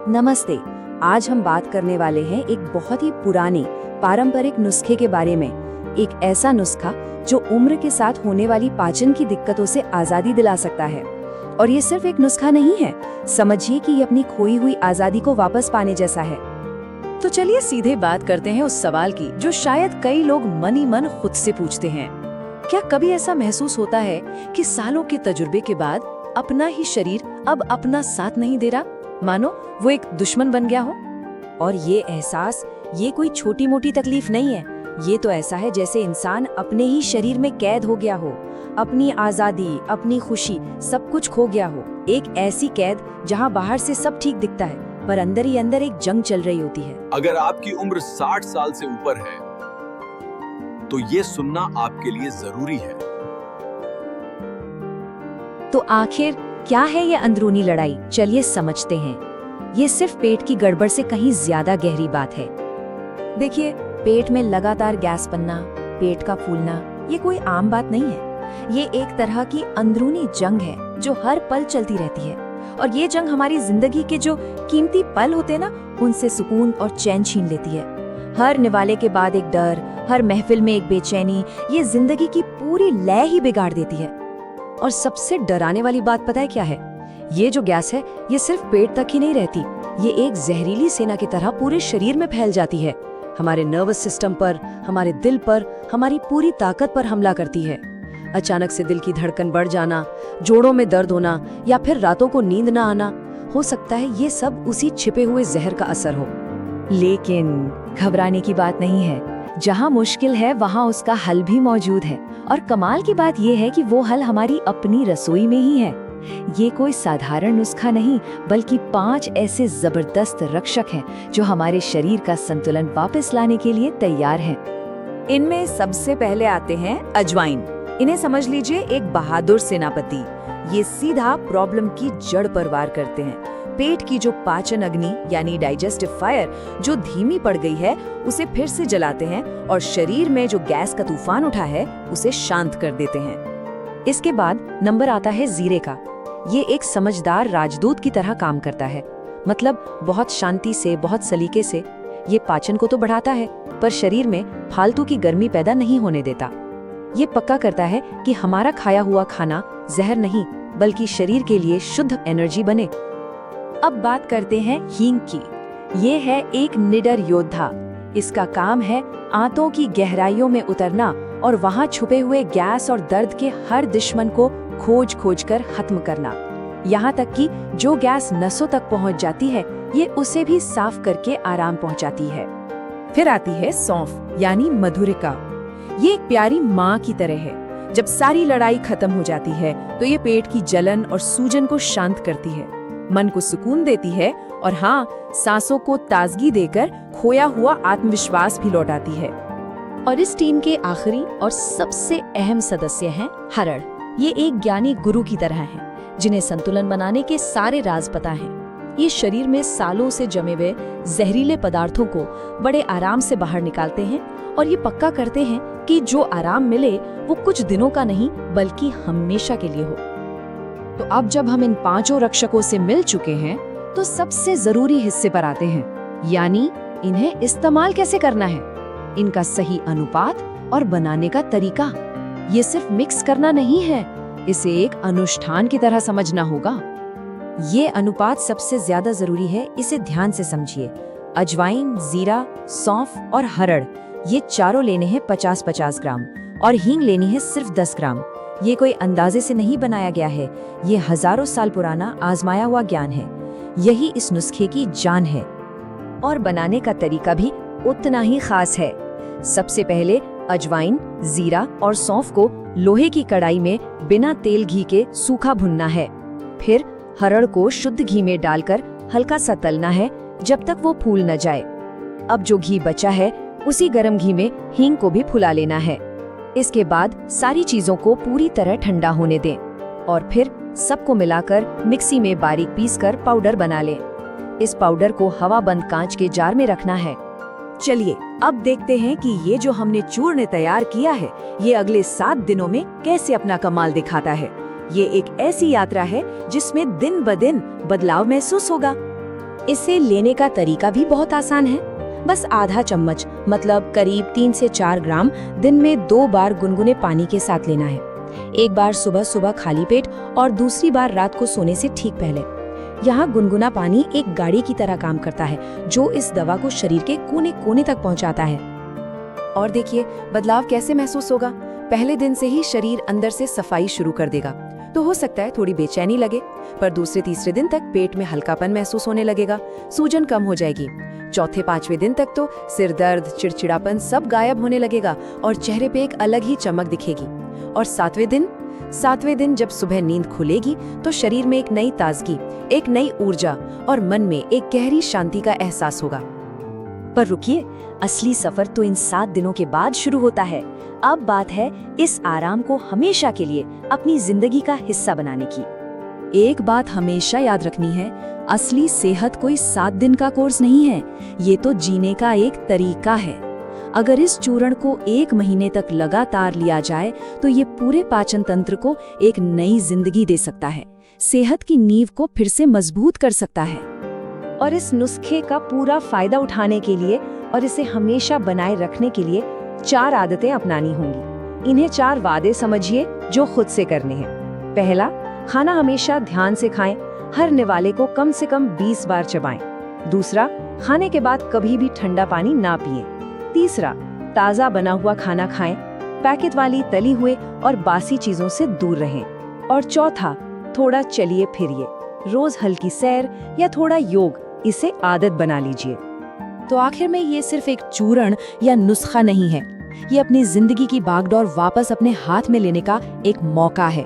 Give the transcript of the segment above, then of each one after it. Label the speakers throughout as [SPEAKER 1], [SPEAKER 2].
[SPEAKER 1] नमस्ते। आज हम बात करने वाले हैं एक बहुत ही पुराने पारंपरिक नुस्खे के बारे में। एक ऐसा नुस्खा जो उम्र के साथ होने वाली पाचन की दिक्कतों से आज़ादी दिला सकता है। और ये सिर्फ एक नुस्खा नहीं है, समझिए कि ये अपनी खोई हुई आज़ादी को वापस पाने जैसा है।
[SPEAKER 2] तो चलिए सीधे बात करते हैं उस सवाल की जो शायद कई लोग मन ही मन खुद से पूछते हैं। क्या कभी ऐसा महसूस होता है कि सालों के तजुर्बे के बाद अपना ही शरीर अब अपना साथ नहीं दे रहा, मानो वो एक दुश्मन बन गया हो?
[SPEAKER 1] और ये एहसास, ये कोई छोटी मोटी तकलीफ नहीं है। ये तो ऐसा है जैसे इंसान अपने ही शरीर में कैद हो गया हो, अपनी आज़ादी, अपनी खुशी, सब कुछ खो गया हो। एक ऐसी कैद जहाँ बाहर से सब ठीक दिखता है पर अंदर ही अंदर एक जंग चल रही होती है।
[SPEAKER 3] अगर आपकी उम्र 60 साल से ऊपर है तो ये सुनना आपके लिए जरूरी है।
[SPEAKER 1] तो आखिर क्या है ये अंदरूनी लड़ाई? चलिए समझते हैं। ये सिर्फ पेट की गड़बड़ से कहीं ज्यादा गहरी बात है। देखिए, पेट में लगातार गैस बनना, पेट का फूलना, ये कोई आम बात नहीं है। ये एक तरह की अंदरूनी जंग है जो हर पल चलती रहती है। और ये जंग हमारी जिंदगी के जो कीमती पल होते हैं ना, उनसे सुकून और चैन छीन लेती है। हर निवाले के बाद एक डर, हर महफिल में एक बेचैनी, ये जिंदगी की पूरी लय ही बिगाड़ देती है। और सबसे डराने वाली बात पता है क्या है? ये जो गैस है, ये सिर्फ पेट तक ही नहीं रहती, ये एक जहरीली सेना की तरह पूरे शरीर में फैल जाती है। हमारे नर्वस सिस्टम पर, हमारे दिल पर, हमारी पूरी ताकत पर हमला करती है। अचानक से दिल की धड़कन बढ़ जाना, जोड़ों में दर्द होना या फिर रातों को नींद ना आना, हो सकता है ये सब उसी छिपे हुए जहर का असर हो। लेकिन घबराने की बात नहीं है। जहाँ मुश्किल है वहाँ उसका हल भी मौजूद है। और कमाल की बात यह है कि वो हल हमारी अपनी रसोई में ही है। ये कोई साधारण नुस्खा नहीं, बल्कि 5 ऐसे जबरदस्त रक्षक हैं जो हमारे शरीर का संतुलन वापस लाने के लिए तैयार हैं।
[SPEAKER 2] इनमें सबसे पहले आते हैं अजवाइन। इन्हें समझ लीजिए एक बहादुर सेनापति। ये सीधा प्रॉब्लम की जड़ पर वार करते हैं। पेट की जो पाचन अग्नि यानी डाइजेस्टिव फायर जो धीमी पड़ गई है, उसे फिर से जलाते हैं और शरीर में जो गैस का तूफान उठा है उसे शांत कर देते हैं।
[SPEAKER 1] इसके बाद नंबर आता है जीरे का। ये एक समझदार राजदूत की तरह काम करता है। मतलब बहुत शांति से, बहुत सलीके से। ये पाचन को तो बढ़ाता है पर शरीर में फालतू की गर्मी पैदा नहीं होने देता। ये पक्का करता है कि हमारा खाया हुआ खाना जहर नहीं बल्कि शरीर के लिए शुद्ध एनर्जी बने। अब बात करते हैं हींग की। ये है एक निडर योद्धा। इसका काम है आंतों की गहराइयों में उतरना और वहां छुपे हुए गैस और दर्द के हर दुश्मन को खोज खोज कर खत्म करना। यहाँ तक कि जो गैस नसों तक पहुँच जाती है, ये उसे भी साफ करके आराम पहुँचाती है।
[SPEAKER 2] फिर आती है सौंफ यानी मधुरिका। ये एक प्यारी माँ की तरह है। जब सारी लड़ाई खत्म हो जाती है तो ये पेट की जलन और सूजन को शांत करती है, मन को सुकून देती है और हाँ, सांसों को ताजगी देकर खोया हुआ आत्मविश्वास भी लौटाती है।
[SPEAKER 1] और इस टीम के आखिरी और सबसे अहम सदस्य हैं हरड़। ये एक ज्ञानी गुरु की तरह हैं, जिन्हें संतुलन बनाने के सारे राज पता हैं। ये शरीर में सालों से जमे हुए जहरीले पदार्थों को बड़े आराम से बाहर निकालते हैं और ये पक्का करते हैं कि जो आराम मिले वो कुछ दिनों का नहीं बल्कि हमेशा के लिए हो। तो अब जब हम इन 5 रक्षकों से मिल चुके हैं तो सबसे जरूरी हिस्से पर आते हैं, यानी इन्हें इस्तेमाल कैसे करना है, इनका सही अनुपात और बनाने का तरीका। ये सिर्फ मिक्स करना नहीं है, इसे एक अनुष्ठान की तरह समझना होगा। ये अनुपात सबसे ज्यादा जरूरी है, इसे ध्यान से समझिए। अजवाइन, जीरा, सौंफ और हरड़, ये चारों लेने हैं 50-50 ग्राम और हींग लेनी है सिर्फ 10 ग्राम। ये कोई अंदाजे से नहीं बनाया गया है, ये हजारों साल पुराना आजमाया हुआ ज्ञान है। यही इस नुस्खे की जान है। और बनाने का तरीका भी उतना ही खास है। सबसे पहले अजवाइन, जीरा और सौंफ को लोहे की कढ़ाई में बिना तेल घी के सूखा भुनना है। फिर हरड़ को शुद्ध घी में डालकर हल्का सा तलना है जब तक वो फूल न जाए। अब जो घी बचा है उसी गरम घी में हींग को भी फुला लेना है। इसके बाद सारी चीजों को पूरी तरह ठंडा होने दें और फिर सबको मिलाकर मिक्सी में बारीक पीसकर पाउडर बना लें। इस पाउडर को हवाबंद कांच के जार में रखना है।
[SPEAKER 2] चलिए अब देखते हैं कि ये जो हमने चूर्ण तैयार किया है, ये अगले 7 दिनों में कैसे अपना कमाल दिखाता है। ये एक ऐसी यात्रा है जिसमें दिन ब दिन बदलाव महसूस होगा।
[SPEAKER 1] इसे लेने का तरीका भी बहुत आसान है। बस आधा चम्मच मतलब करीब 3 से 4 ग्राम दिन में 2 बार गुनगुने पानी के साथ लेना है। एक बार सुबह सुबह खाली पेट और दूसरी बार रात को सोने से ठीक पहले। यहाँ गुनगुना पानी एक गाड़ी की तरह काम करता है जो इस दवा को शरीर के कोने कोने तक पहुँचाता है।
[SPEAKER 2] और देखिए बदलाव कैसे महसूस होगा। पहले दिन से ही शरीर अंदर से सफाई शुरू कर देगा। तो हो सकता है थोड़ी बेचैनी लगे, पर दूसरे तीसरे दिन तक पेट में हल्कापन महसूस होने लगेगा, सूजन कम हो जाएगी। चौथे पांचवें दिन तक तो सिर दर्द, चिड़चिड़ापन सब गायब होने लगेगा और चेहरे पे एक अलग ही चमक दिखेगी। और सातवें दिन जब सुबह नींद खुलेगी तो शरीर में एक नई ताजगी, एक नई ऊर्जा और मन में एक गहरी शांति का एहसास होगा।
[SPEAKER 1] पर रुकिए, असली सफर तो इन 7 दिनों के बाद शुरू होता है। अब बात है इस आराम को हमेशा के लिए अपनी जिंदगी का हिस्सा बनाने की। एक बात हमेशा याद रखनी है, असली सेहत कोई 7 दिन का कोर्स नहीं है, ये तो जीने का एक तरीका है। अगर इस चूर्ण को 1 महीने तक लगातार लिया जाए तो ये पूरे पाचन तंत्र को एक नई जिंदगी दे सकता है, सेहत की नींव को फिर से मजबूत कर सकता है। और इस नुस्खे का पूरा फायदा उठाने के लिए और इसे हमेशा बनाए रखने के लिए 4 आदतें अपनानी होंगी। इन्हें 4 वादे समझिए जो खुद से करने हैं। पहला, खाना हमेशा ध्यान से खाएं, हर निवाले को कम से कम 20 बार चबाएं। दूसरा, खाने के बाद कभी भी ठंडा पानी ना पिएं। तीसरा, ताज़ा बना हुआ खाना खाएं, पैकेट वाली तली हुए और बासी चीजों से दूर रहें। और चौथा, थोड़ा चलिए फिरिए, रोज हल्की सैर या थोड़ा योग, इसे आदत बना लीजिए। तो आखिर में ये सिर्फ एक चूर्ण या नुस्खा नहीं है, ये अपनी जिंदगी की बागडोर वापस अपने हाथ में लेने का एक मौका है,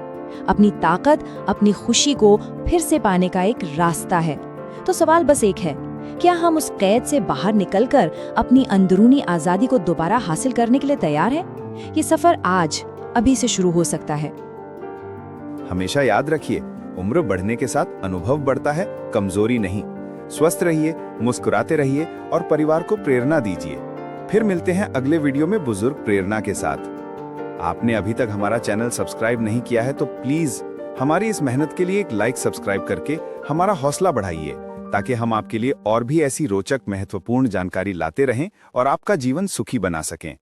[SPEAKER 1] अपनी ताकत, अपनी खुशी को फिर से पाने का एक रास्ता है। तो सवाल बस एक है, क्या हम उस कैद से बाहर निकलकर अपनी अंदरूनी आजादी को दोबारा हासिल करने के लिए तैयार हैं? ये सफर आज, अभी से शुरू हो सकता है।
[SPEAKER 4] हमेशा याद रखिए, उम्र बढ़ने के साथ अनुभव बढ़ता है, कमजोरी नहीं। स्वस्थ रहिए, मुस्कुराते रहिए और परिवार को प्रेरणा दीजिए। फिर मिलते हैं अगले वीडियो में बुजुर्ग प्रेरणा के साथ। आपने अभी तक हमारा चैनल सब्सक्राइब नहीं किया है तो प्लीज हमारी इस मेहनत के लिए एक लाइक सब्सक्राइब करके हमारा हौसला बढ़ाइए, ताकि हम आपके लिए और भी ऐसी रोचक महत्वपूर्ण जानकारी लाते रहें और आपका जीवन सुखी बना सकें।